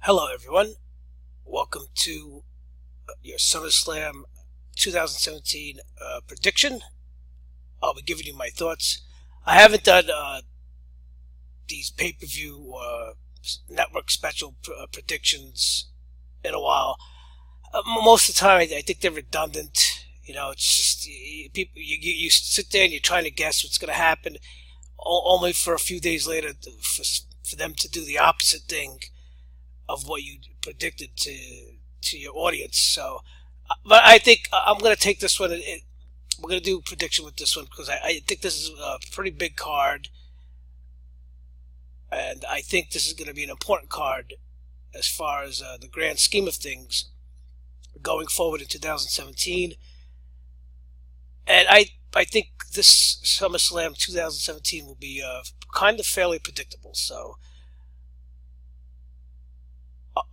Hello, everyone. Welcome to your SummerSlam 2017 prediction. I'll be giving you my thoughts. I haven't done these pay-per-view network special predictions in a while. Most of the time, I think they're redundant. You know, it's just people. You sit there and you're trying to guess what's going to happen, only for a few days later for them to do the opposite thing of what you predicted to your audience. So, but I think I'm going to take this one. We're going to do a prediction with this one because I think this is a pretty big card, and I think this is going to be an important card as far as the grand scheme of things going forward in 2017. And I think this SummerSlam 2017 will be kind of fairly predictable. So.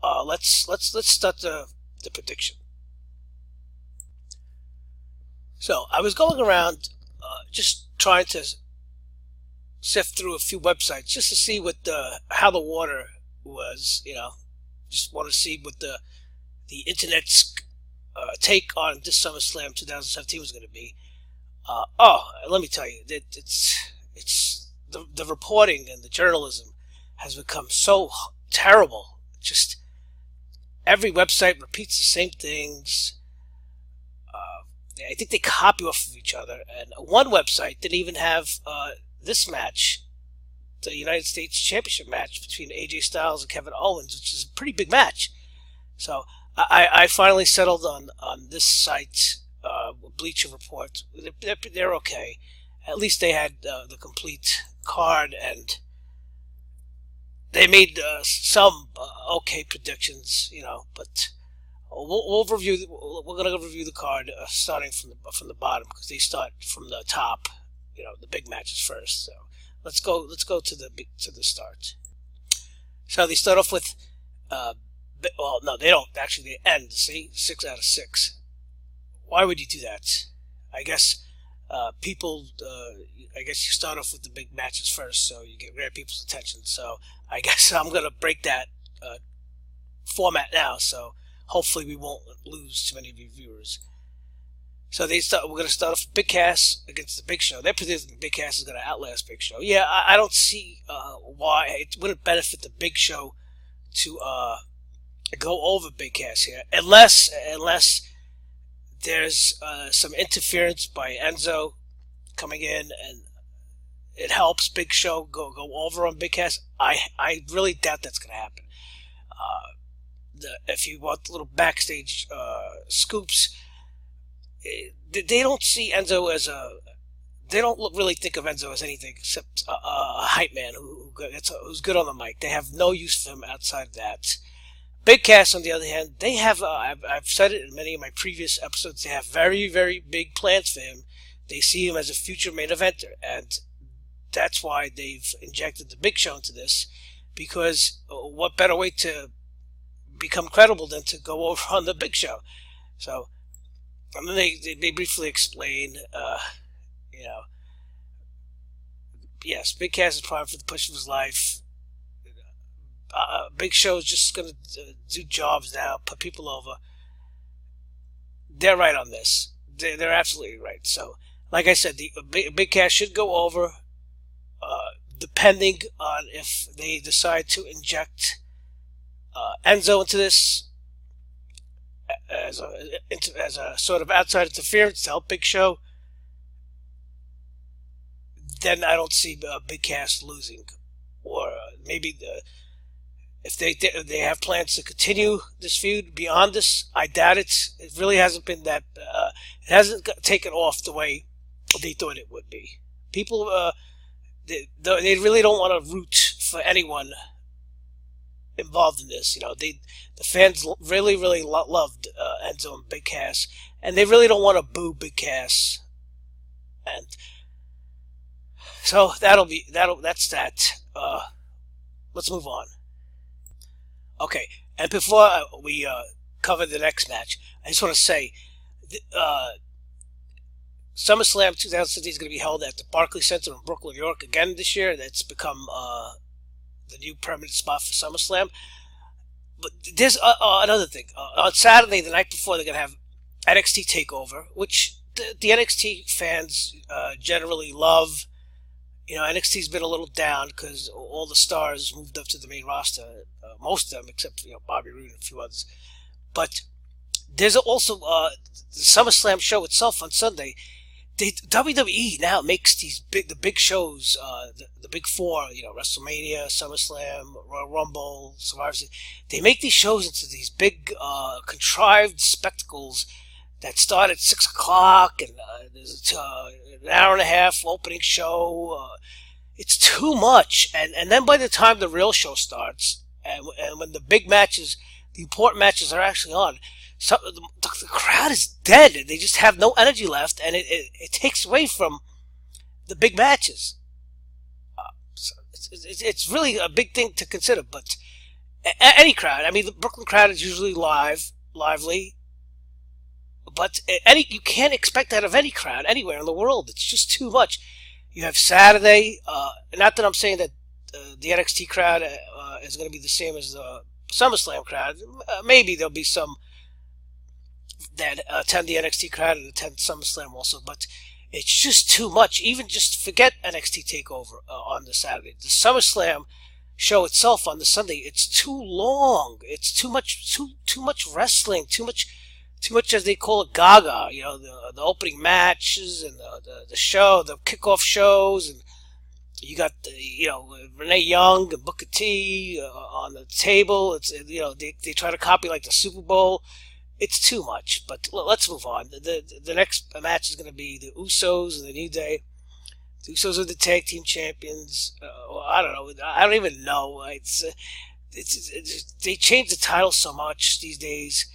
Let's start the prediction. So I was going around just trying to sift through a few websites just to see what how the water was. You know, just want to see what the internet's take on this SummerSlam 2017 was going to be. Let me tell you, it's the reporting and the journalism has become so terrible. Just every website repeats the same things. I think they copy off of each other. And one website didn't even have this match, the United States Championship match between AJ Styles and Kevin Owens, which is a pretty big match. So I finally settled on this site, Bleacher Report. They're okay. At least they had the complete card, and they made some okay predictions, you know, but we'll review. We're going to review the card starting from the bottom because they start from the top, you know, the big matches first. So let's go to the start. So they start off with, well, no, they don't actually. They end. See, 6 out of 6. Why would you do that? I guess. People, I guess you start off with the big matches first, so you grab people's attention. So I guess I'm going to break that format now, so hopefully we won't lose too many of your viewers. So we're going to start off with Big Cass against the Big Show. They're predicting Big Cass is going to outlast Big Show. Yeah, I don't see why it wouldn't benefit the Big Show to go over Big Cass here, unless there's some interference by Enzo coming in, and it helps Big Show go over on Big Cass. I really doubt that's going to happen. If you want little backstage scoops, they don't see Enzo as they don't really think of Enzo as anything except a hype man who's good on the mic. They have no use for him outside of that. Big Cass, on the other hand, they have, I've said it in many of my previous episodes, they have very, very big plans for him. They see him as a future main eventer, and that's why they've injected the Big Show into this, because what better way to become credible than to go over on the Big Show? So, and then they briefly explain, you know, yes, Big Cass is primed for the push of his life. Big Show is just going to do jobs now, put people over. They're right on this. They're absolutely right. So, like I said, the Big Cass should go over, depending on if they decide to inject Enzo into this as a sort of outside interference to help Big Show. Then I don't see Big Cass losing, or maybe if they have plans to continue this feud beyond this. I doubt it. It really hasn't been that. It hasn't taken off the way they thought it would be. People, they really don't want to root for anyone involved in this. You know, the fans really loved Enzo and Big Cass, and they really don't want to boo Big Cass. And so that's that. Let's move on. Okay, and before we cover the next match, I just want to say, SummerSlam 2017 is going to be held at the Barclays Center in Brooklyn, New York again this year. That's become the new permanent spot for SummerSlam. but there's another thing. On Saturday, the night before, they're gonna have NXT Takeover, which the NXT fans generally love. You know, NXT's been a little down because all the stars moved up to the main roster. Most of them, except Bobby Roode and a few others. But there's also the SummerSlam show itself on Sunday. WWE now makes the big shows, the big four, WrestleMania, SummerSlam, Royal Rumble, Survivor Series. They make these shows into these big, contrived spectacles that start at 6 o'clock, and there's an hour and a half opening show. It's too much, and then by the time the real show starts, and when the big matches, the important matches are actually on, the crowd is dead. They just have no energy left, and it takes away from the big matches. So it's really a big thing to consider. But any crowd, I mean, the Brooklyn crowd is usually lively, but you can't expect that of any crowd anywhere in the world. It's just too much. You have Saturday. Not that I'm saying that the NXT crowd is going to be the same as the SummerSlam crowd. Maybe there'll be some that attend the NXT crowd and attend SummerSlam also, but it's just too much. Even just forget NXT Takeover on the Saturday. The SummerSlam show itself on the Sunday, it's too long. It's too much wrestling. Too much, as they call it, Gaga. The opening matches and the show, the kickoff shows, and you got Renee Young and Booker T on the table. It's they try to copy like the Super Bowl. It's too much, but let's move on. The next match is going to be the Usos and the New Day. The Usos are the tag team champions. I don't know. I don't even know. They change the title so much these days.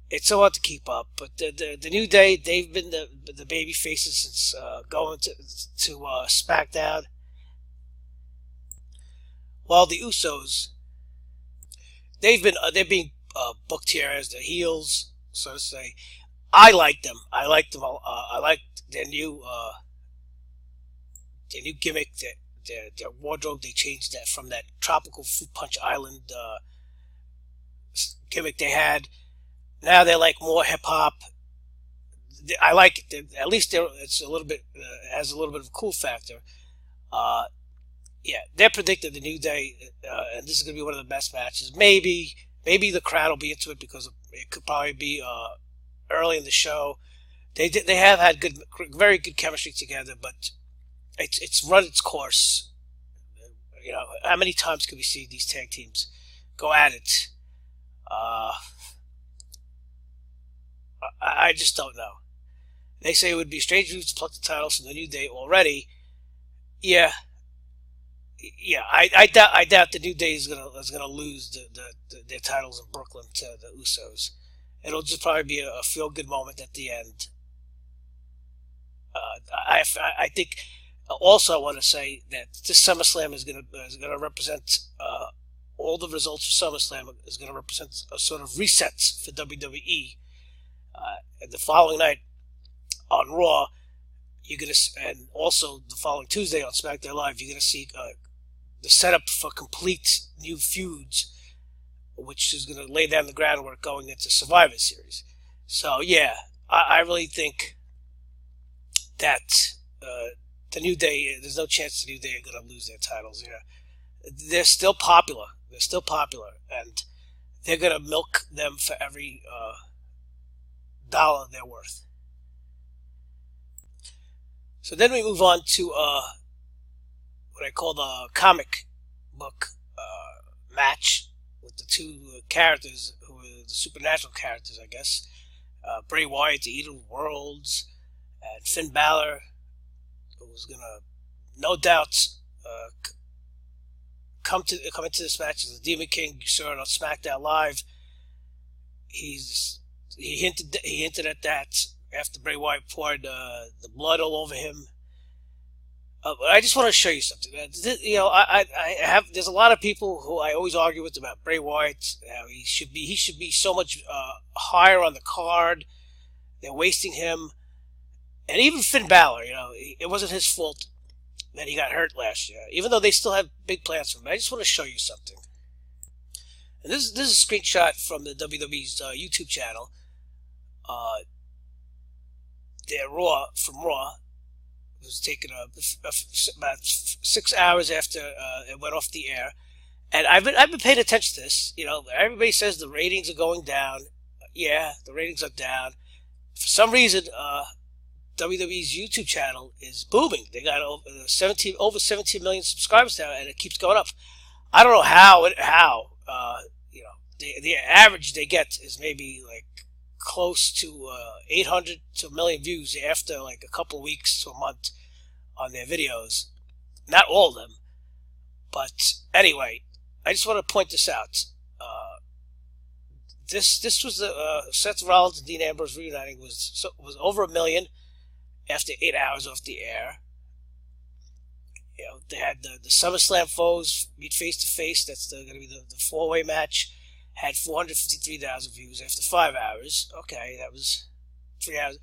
It's so hard to keep up. But the New Day, they've been the baby faces since going to SmackDown. While the Usos, they're being booked here as the heels, so to say. I like them. I like their new gimmick, their wardrobe. They changed that from that tropical Fruit Punch Island gimmick they had. Now they're like more hip hop. I like it. At least it's a little bit has a little bit of a cool factor. They're predicted the New Day, and this is going to be one of the best matches. Maybe the crowd will be into it because it could probably be early in the show. They have had very good chemistry together, but it's run its course. How many times can we see these tag teams go at it? I just don't know. They say it would be strange to pluck the titles from the New Day already. Yeah. I doubt the New Day is gonna lose their titles in Brooklyn to the Usos. It'll just probably be a feel good moment at the end. I think also I want to say that this SummerSlam is gonna represent all the results of SummerSlam is gonna represent a sort of resets for WWE. And the following night on Raw, and also the following Tuesday on SmackDown Live, you're gonna see the setup for complete new feuds, which is going to lay down the groundwork going into Survivor Series. So yeah, I really think that the New Day, there's no chance the New Day are going to lose their titles. They're still popular. And they're going to milk them for every dollar they're worth. So then we move on to what I call the comic book match with the two characters who are the supernatural characters, I guess. Bray Wyatt, the Eater of Worlds, and Finn Balor, who's gonna, no doubt, come into this match as the Demon King. You saw it on SmackDown Live. He hinted at that after Bray Wyatt poured the blood all over him. I just want to show you something. There's a lot of people who I always argue with about Bray Wyatt. He should be so much higher on the card. They're wasting him, and even Finn Balor. It wasn't his fault that he got hurt last year, even though they still have big plans for him. I just want to show you something. And this is a screenshot from the WWE's YouTube channel. Their Raw from Raw. It was taken about 6 hours after it went off the air, and I've been paying attention to this. You know, everybody says the ratings are going down. Yeah, the ratings are down. For some reason, WWE's YouTube channel is booming. They got over 17 million subscribers now, and it keeps going up. I don't know how. You know, the average they get is maybe like close to 800 to a million views after like a couple of weeks to a month on their videos. Not all of them, but anyway, I just want to point this out. This was the Seth Rollins and Dean Ambrose reuniting was over a million after 8 hours off the air. You know, they had the SummerSlam foes meet face to face. That's going to be the 4-way match. Had 453,000 views after 5 hours. Okay, that was 3 hours.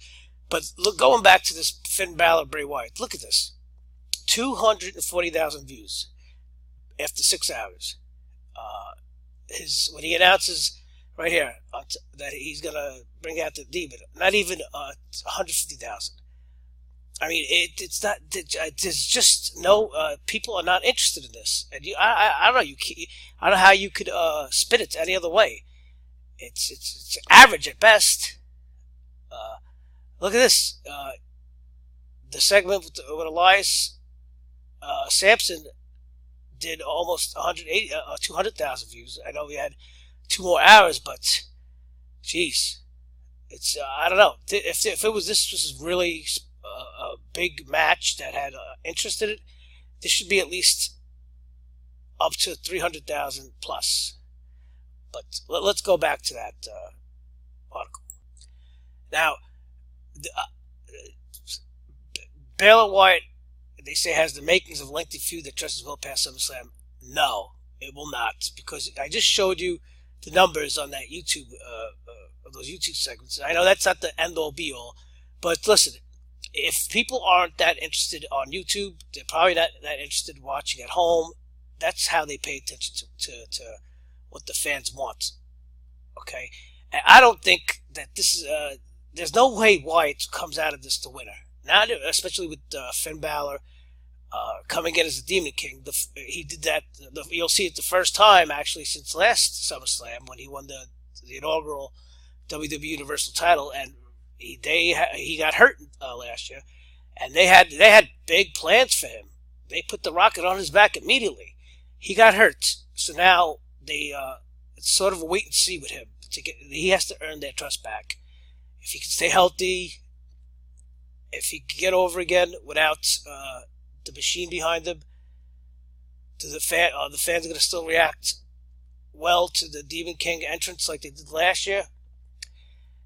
But look, going back to this Finn Balor Bray Wyatt, look at this: 240,000 views after 6 hours. When he announces right here that he's gonna bring out the Demon, not even 150,000. I mean, it's not. There's just no. People are not interested in this, and I don't know. I don't know how you could spin it any other way. It's average at best. Look at this. The segment with Elias Sampson did almost 200,000 views. I know we had 2 more hours, but geez, it's I don't know. If it was this was really a big match that had interest in it, this should be at least up to 300,000 plus. But let's go back to that article. Now, Balor Wyatt, they say, has the makings of a lengthy feud that dresses well past SummerSlam. No, it will not, because I just showed you the numbers on that YouTube, those YouTube segments. I know that's not the end-all be-all, but listen, if people aren't that interested on YouTube, they're probably not that interested in watching at home. That's how they pay attention to what the fans want. Okay? And I don't think that this is, there's no way Wyatt comes out of this the winner. Not, especially with Finn Balor coming in as the Demon King. He did that, you'll see it the first time, actually, since last SummerSlam, when he won the inaugural WWE Universal title, and he got hurt last year, and they had big plans for him. They put the rocket on his back immediately. He got hurt, so now it's sort of a wait and see with him. He has to earn their trust back. If he can stay healthy, if he can get over again without the machine behind him, the fans are going to still react well to the Demon King entrance like they did last year.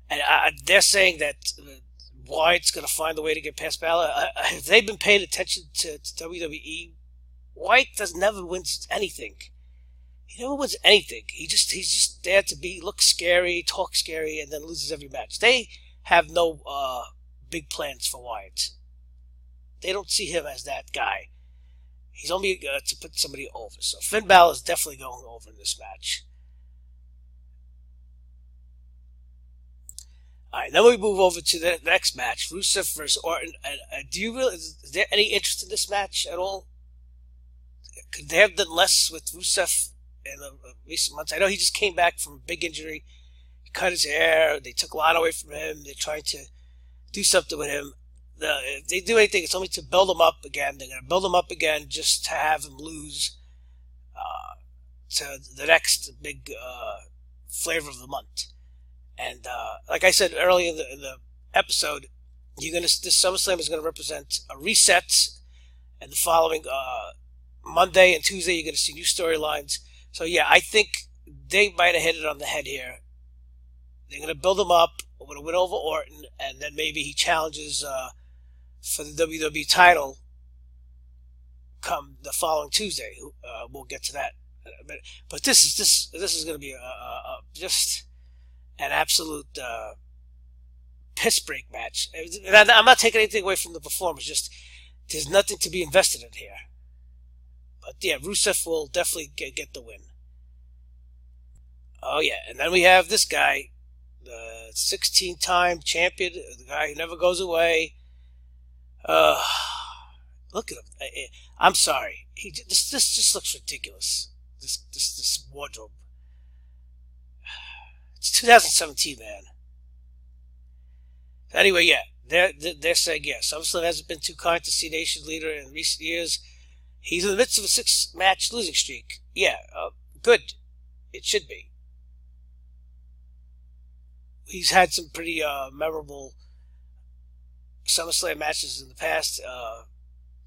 And they're saying that Wyatt's going to find a way to get past Balor. If they've been paying attention to WWE, Wyatt never wins anything. He never wins anything. He's just there to look scary, talk scary, and then loses every match. They have no big plans for Wyatt. They don't see him as that guy. He's only to put somebody over. So Finn Balor is definitely going over in this match. All right, then we move over to the next match, Rusev versus Orton. And is there any interest in this match at all? Could they have done less with Rusev in the recent months? I know he just came back from a big injury. He cut his hair. They took a lot away from him. They're trying to do something with him. If they do anything, it's only to build him up again. They're going to build him up again just to have him lose to the next big flavor of the month. And like I said earlier in the episode, this SummerSlam is going to represent a reset, and the following Monday and Tuesday you're going to see new storylines. So yeah, I think they might have hit it on the head here. They're going to build him up. We're going to win over Orton, and then maybe he challenges for the WWE title come the following Tuesday. We'll get to that. But this is going to be just an absolute piss break match. And I'm not taking anything away from the performance. Just there's nothing to be invested in here. But yeah, Rusev will definitely get the win. Oh yeah, and then we have this guy, the 16-time champion, the guy who never goes away. Uh, Look at him. I'm sorry. This just looks ridiculous. This wardrobe. It's 2017, man. Anyway, yeah, they're saying yes. SummerSlam hasn't been too kind to C Nation leader in recent years. He's in the midst of a 6-match losing streak. Yeah, good. It should be. He's had some pretty memorable SummerSlam matches in the past.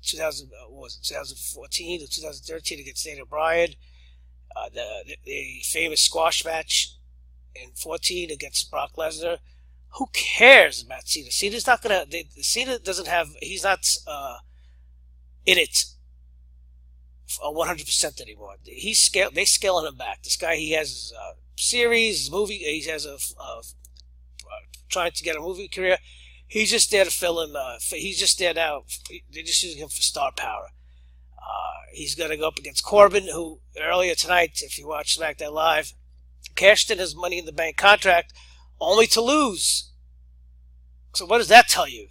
2014 to 2013 against Daniel Bryan. The famous squash match in 14 against Brock Lesnar. Who cares about Cena? Cena's not gonna. Cena doesn't have. He's not in it 100% anymore. They scaling him back. This guy, he has his series, his movie. He has trying to get a movie career. He's just there to fill in. He's just there now. They're just using him for star power. He's going to go up against Corbin, who earlier tonight, if you watch SmackDown Live, cashed in his Money in the Bank contract, only to lose. So what does that tell you?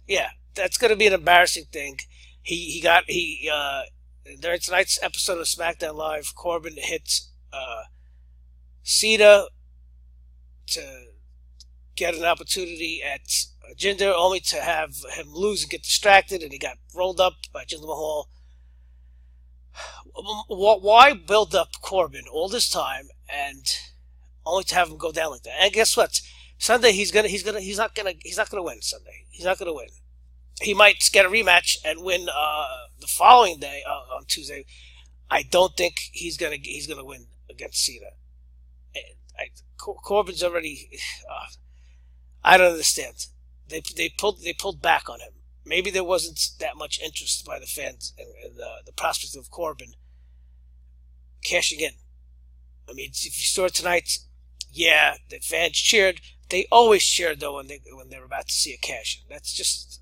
Yeah, that's going to be an embarrassing thing. During tonight's episode of SmackDown Live, Corbin hit Cena to get an opportunity at Jinder, only to have him lose and get distracted, and he got rolled up by Jinder Mahal. Why build up Corbin all this time and only to have him go down like that? And guess what? Sunday he's not gonna win Sunday. He's not gonna win. He might get a rematch and win the following day on Tuesday. I don't think he's gonna win against Cena. Corbin's already. I don't understand. They pulled back on him. Maybe there wasn't that much interest by the fans in the prospect of Corbin cashing in. I mean, if you saw it tonight, yeah, the fans cheered. They always cheered though when they're about to see a cash in. That's just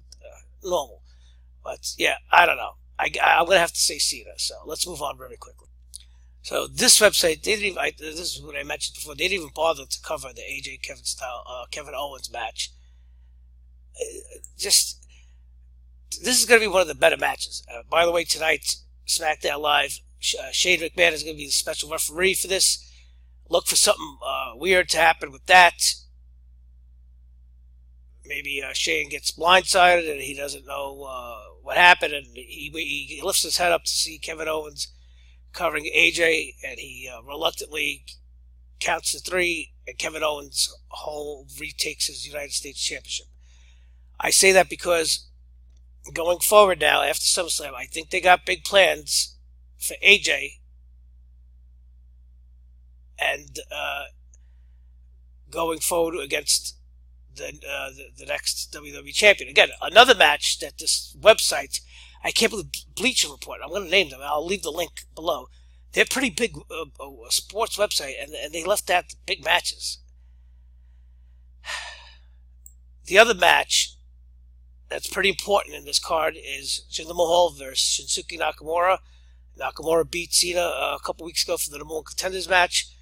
normal. But yeah, I don't know. I'm gonna have to say Cena. So let's move on very quickly. So this website, this is what I mentioned before. They didn't even bother to cover the AJ Kevin Owens match. This is going to be one of the better matches. By the way, tonight, SmackDown Live, Shane McMahon is going to be the special referee for this. Look for something weird to happen with that. Maybe Shane gets blindsided and he doesn't know what happened, and he lifts his head up to see Kevin Owens covering AJ, and he reluctantly counts to 3, and Kevin Owens retakes his United States Championship. I say that because going forward now, after SummerSlam, I think they got big plans for AJ, and going forward against the next WWE champion. Again, another match that this website, I can't believe Bleacher Report, I'm going to name them, I'll leave the link below. They're pretty big sports website, and they left out the big matches. The other match that's pretty important in this card is Jinder Mahal versus Shinsuke Nakamura. Nakamura beat Cena a couple weeks ago for the number 1 contenders match.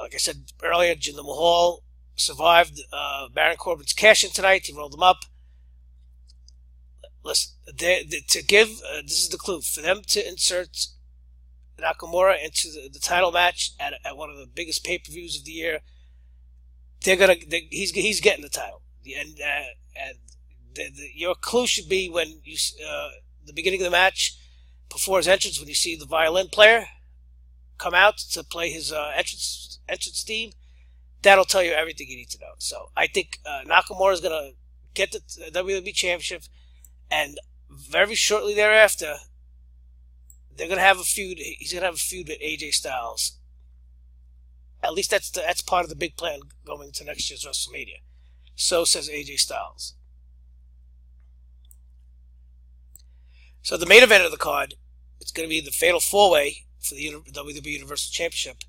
Like I said earlier, Jinder Mahal survived Baron Corbin's cash-in tonight. He rolled him up. Listen, this is the clue for them to insert Nakamura into the title match at one of the biggest pay-per-views of the year. He's getting the title, and your clue should be when you the beginning of the match, before his entrance, when you see the violin player come out to play his entrance theme. That'll tell you everything you need to know. So I think Nakamura is gonna get the WWE Championship, and very shortly thereafter, they're gonna have a feud. He's gonna have a feud with AJ Styles. At least that's part of the big plan going to next year's WrestleMania. So says AJ Styles. So the main event of the card, it's going to be the Fatal 4-Way for the WWE Universal Championship.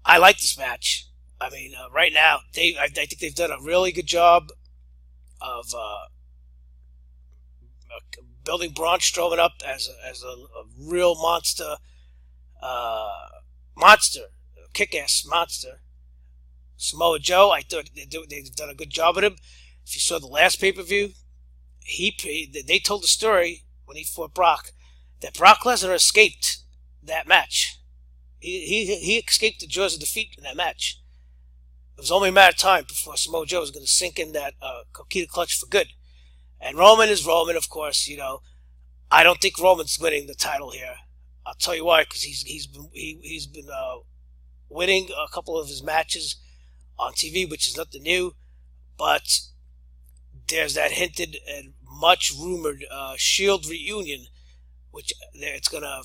I like this match. I mean, right now, I think they've done a really good job of building Braun Strowman up as a real uh, monster, kick-ass monster. Samoa Joe, I thought they've done a good job with him. If you saw the last pay-per-view, they told the story when he fought Brock that Brock Lesnar escaped that match. He escaped the jaws of defeat in that match. It was only a matter of time before Samoa Joe was going to sink in that Coquina clutch for good. And Roman is Roman, of course. You know, I don't think Roman's winning the title here. I'll tell you why, because he's been winning a couple of his matches on TV, which is nothing new. But there's that hinted and much rumored Shield reunion, which it's going to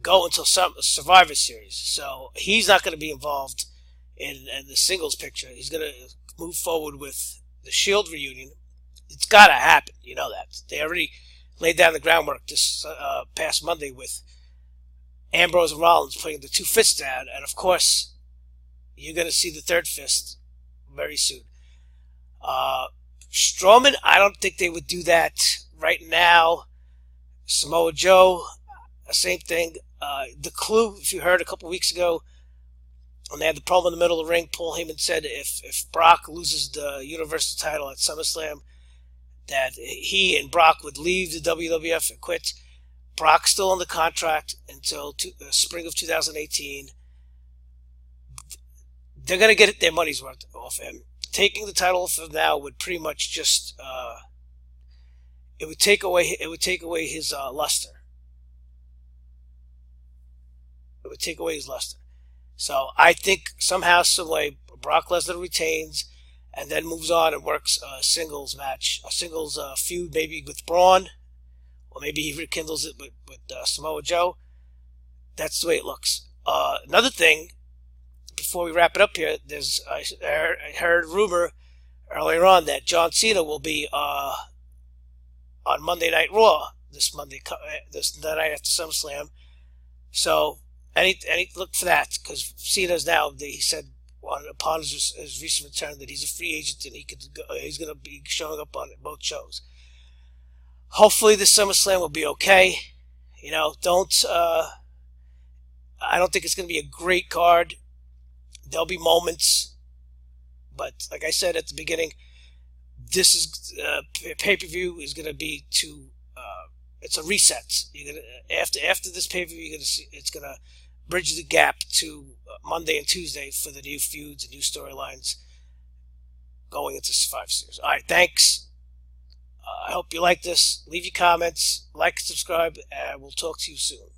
go until some Survivor Series. So he's not going to be involved in the singles picture. He's going to move forward with the Shield reunion. It's got to happen. You know that. They already laid down the groundwork this past Monday with Ambrose and Rollins putting the two fists down. And of course, you're going to see the third fist very soon. Strowman, I don't think they would do that right now. Samoa Joe, same thing. The Clue, if you heard a couple weeks ago, when they had the promo in the middle of the ring, Paul Heyman said if Brock loses the Universal title at SummerSlam, that he and Brock would leave the WWF and quit. Brock's still on the contract until spring of 2018. They're going to get their money's worth off him. Taking the title off him now would pretty much just it would take away his luster. It would take away his luster. So I think somehow, some way, Brock Lesnar retains and then moves on and works a singles match, a singles feud, maybe with Braun, or maybe he rekindles it with Samoa Joe. That's the way it looks. Another thing, before we wrap it up here, I heard a rumor earlier on that John Cena will be on Monday Night Raw this night after SummerSlam. So any look for that, because Cena's now, he said upon his recent return that he's a free agent and he's going to be showing up on both shows. Hopefully this SummerSlam will be okay. You know, I don't think it's going to be a great card. There'll be moments, but like I said at the beginning, this is pay-per-view is going to be it's a reset. You're gonna after this pay-per-view, you're gonna see it's going to bridge the gap to Monday and Tuesday for the new feuds and new storylines going into Survivor Series. All right, thanks. I hope you like this. Leave your comments, like, subscribe, and we'll talk to you soon.